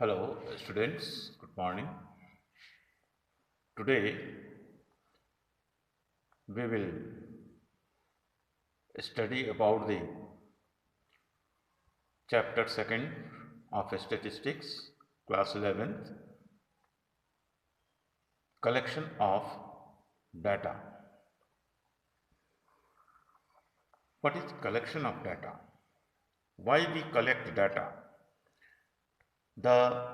Hello, students. Good morning. Today we will study about the chapter 2nd of statistics, class 11th, collection of data. What is collection of data? Why we collect data? The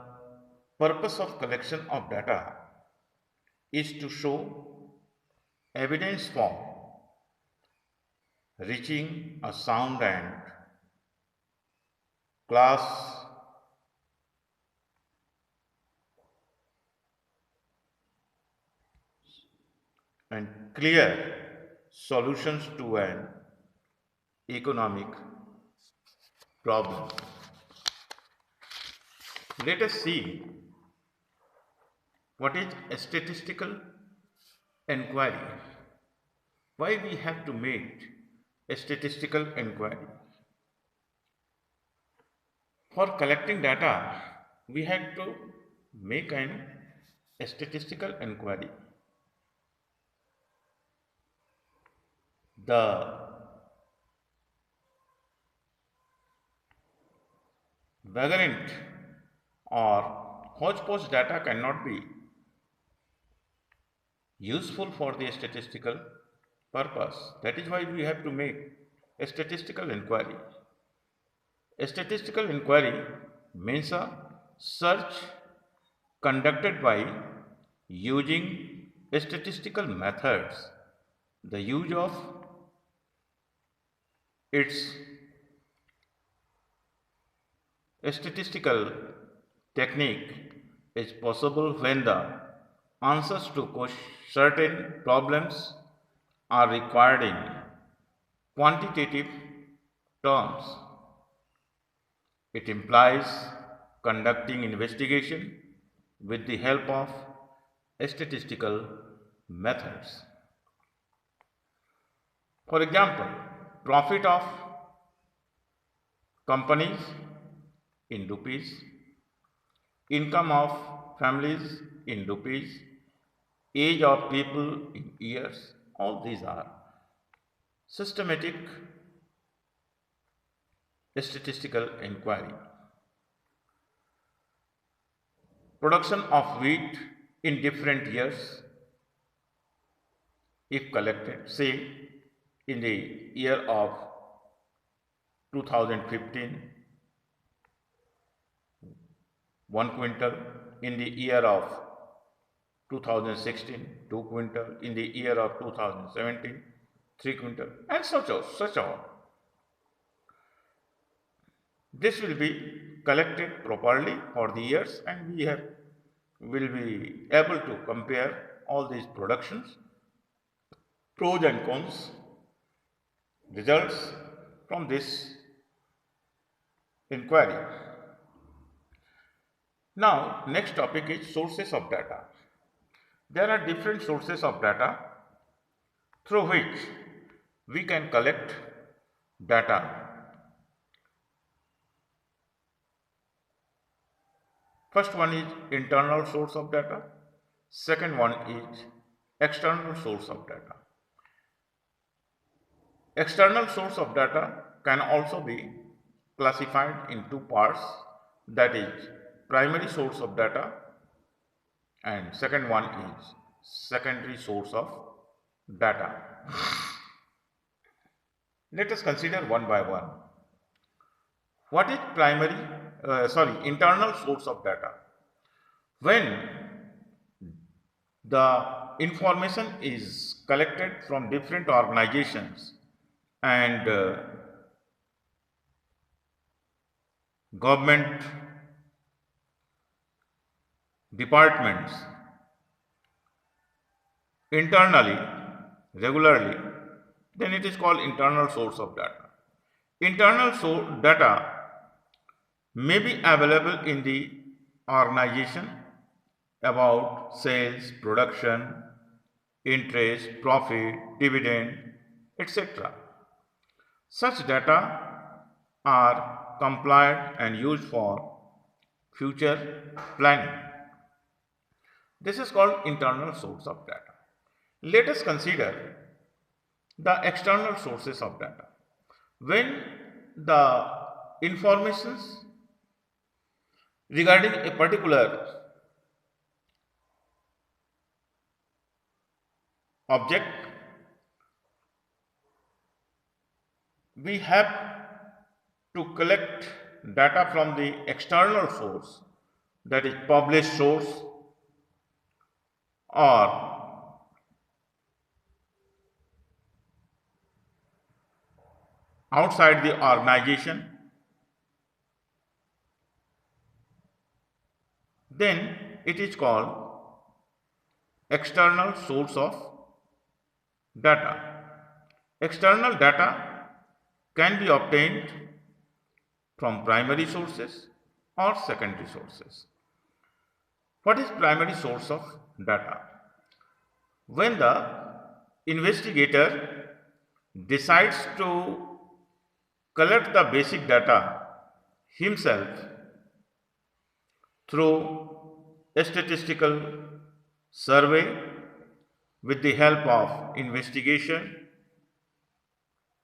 purpose of collection of data is to show evidence for reaching a sound and class and clear solutions to an economic problem. Let us see what is a statistical inquiry. Why we have to make a statistical inquiry? For collecting data, we had to make a statistical inquiry. The vagrant or hodgepodge data cannot be useful for the statistical purpose. That is why we have to make a statistical inquiry. A statistical inquiry means a search conducted by using statistical methods. The use of its statistical technique is possible when the answers to certain problems are required in quantitative terms. It implies conducting investigation with the help of statistical methods. For example, profit of companies in rupees, income of families in rupees, age of people in years, all these are systematic statistical inquiry. Production of wheat in different years, if collected, say in the year of 2015, 1 quintal, in the year of 2016, 2 quintal, in the year of 2017, 3 quintal, and such on. This will be collected properly for the years, and will be able to compare all these productions, pros and cons, results from this inquiry. Now, next topic is sources of data. There are different sources of data through which we can collect data. First one is internal source of data. Second one is external source of data. External source of data can also be classified in two parts, that is primary source of data and second one is secondary source of data. Let us consider one by one. What is internal source of data? When the information is collected from different organizations and government departments internally, regularly, then it is called internal source of data. Internal data may be available in the organization about sales, production, interest, profit, dividend, etc. Such data are complied and used for future planning. This is called internal source of data. Let us consider the external sources of data. When the informations regarding a particular object, we have to collect data from the external source, that is published source or outside the organization, then it is called external source of data. External data can be obtained from primary sources or secondary sources. What is primary source of data? When the investigator decides to collect the basic data himself through a statistical survey with the help of investigation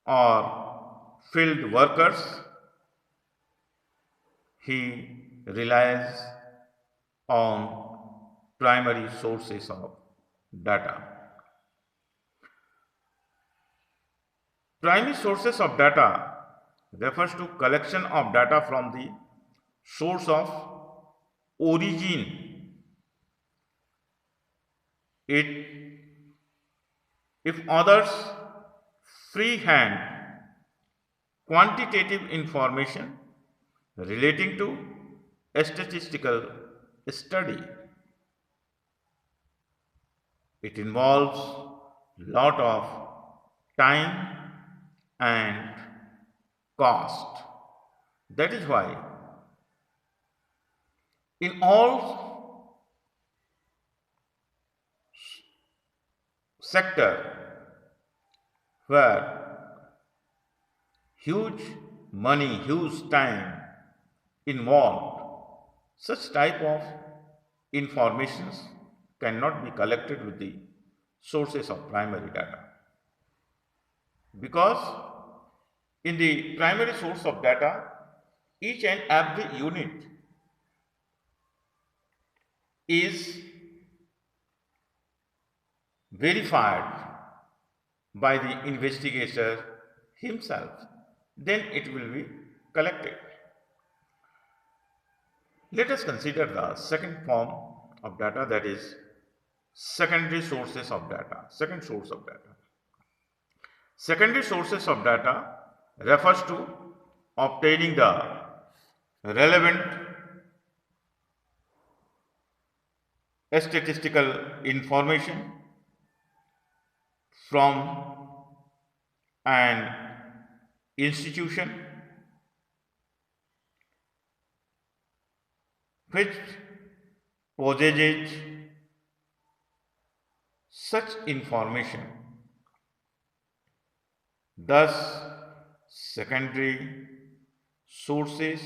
or field workers, he relies on primary sources of data. Primary sources of data refers to collection of data from the source of origin. If others freehand quantitative information relating to a statistical study, it involves lot of time and cost. That is why in all sector where huge money, huge time involved, such type of informations cannot be collected with the sources of primary data, because in the primary source of data, each and every unit is verified by the investigator himself, then it will be collected. Let us consider the second form of data, that is secondary sources of data. Second source of data. Secondary sources of data refers to obtaining the relevant statistical information from an institution which possesses such information. Thus, secondary sources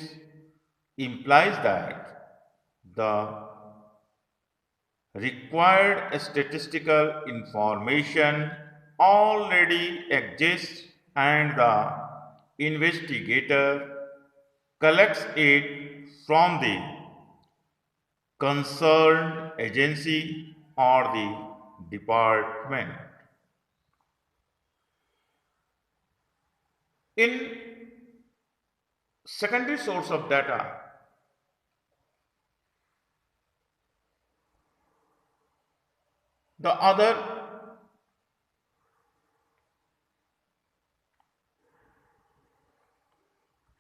implies that the required statistical information already exists and the investigator collects it from the concerned agency or the department. In secondary source of data, the other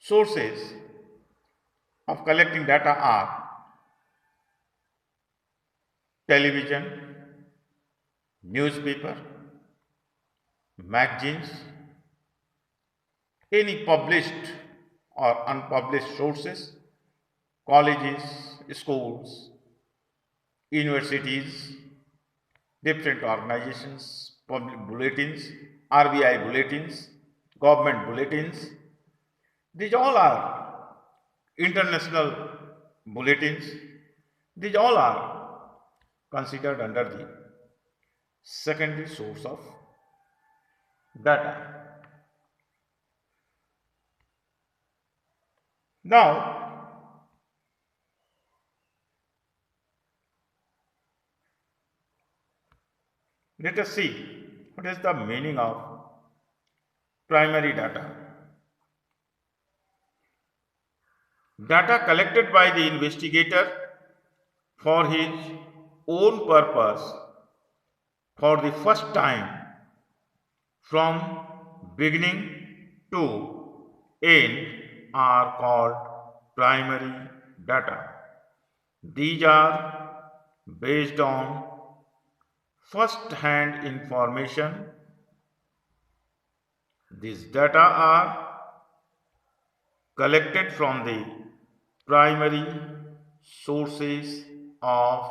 sources of collecting data are television, newspaper, magazines, any published or unpublished sources, colleges, schools, universities, different organizations, public bulletins, RBI bulletins, government bulletins. These all are international bulletins. These all are considered under the secondary source of data. Now, let us see what is the meaning of primary data. Data collected by the investigator for his own purpose for the first time from beginning to end are called primary data. These are based on first-hand information. These data are collected from the primary sources of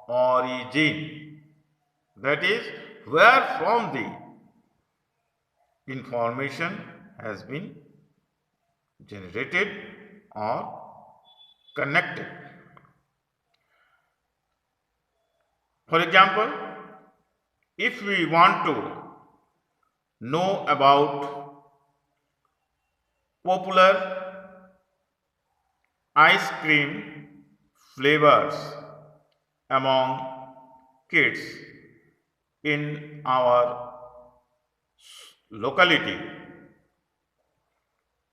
origin. That is, where from the information has been generated or connected. For example, if we want to know about popular ice cream flavors among kids in our locality,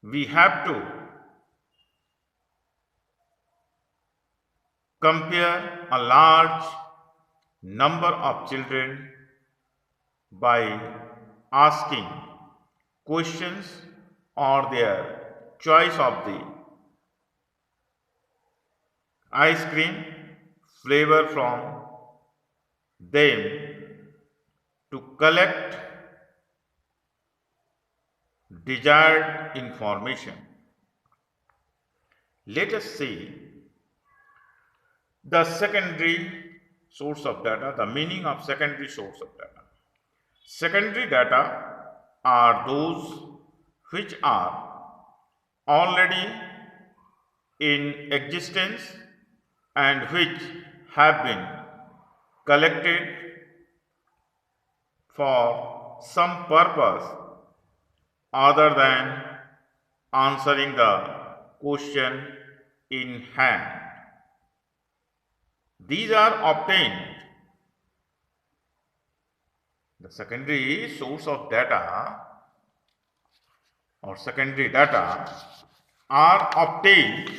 we have to compare a large number of children by asking questions or their choice of the ice cream flavor from them to collect desired information. Let us see the secondary source of data, the meaning of secondary source of data. Secondary data are those which are already in existence and which have been collected for some purpose other than answering the question in hand. These are obtained. The secondary source of data or secondary data are obtained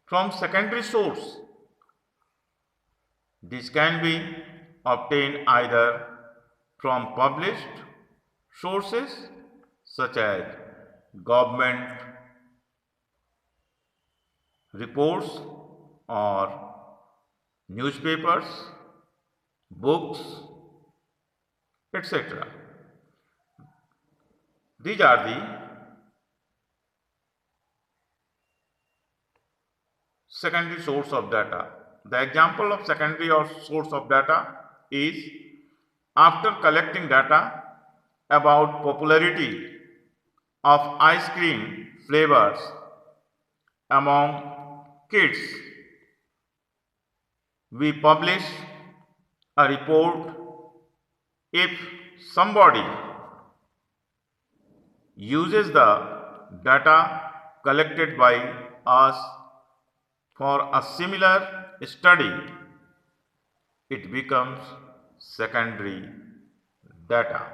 from secondary source. This can be obtained either from published sources such as government reports or newspapers, books, etc. These are the secondary source of data. The example of secondary or source of data is after collecting data about popularity of ice cream flavors among kids, we publish a report. If somebody uses the data collected by us for a similar study, it becomes secondary data.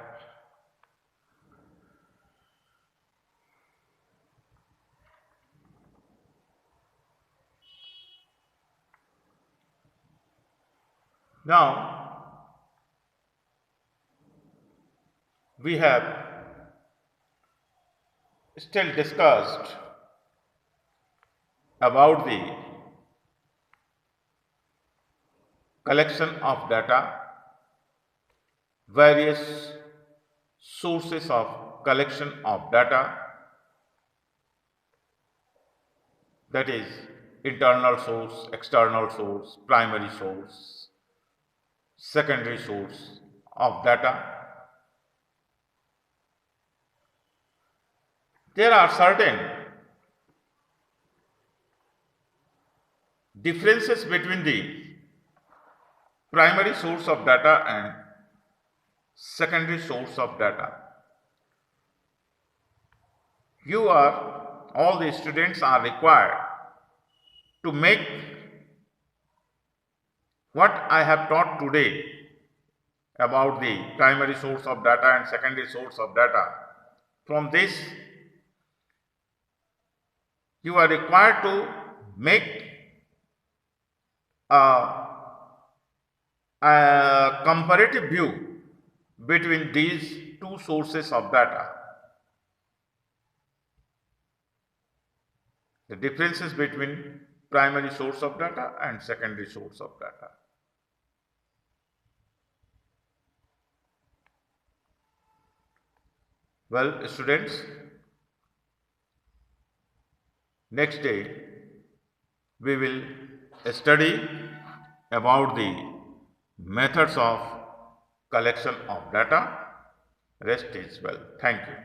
Now, we have still discussed about the collection of data, various sources of collection of data, that is internal source, external source, primary source, secondary source of data. There are certain differences between the primary source of data and secondary source of data. All the students are required to make what I have taught today about the primary source of data and secondary source of data. From this, you are required to make a comparative view between these two sources of data. The differences between primary source of data and secondary source of data. Well, students, next day we will study about the methods of collection of data. Rest is well. Thank you.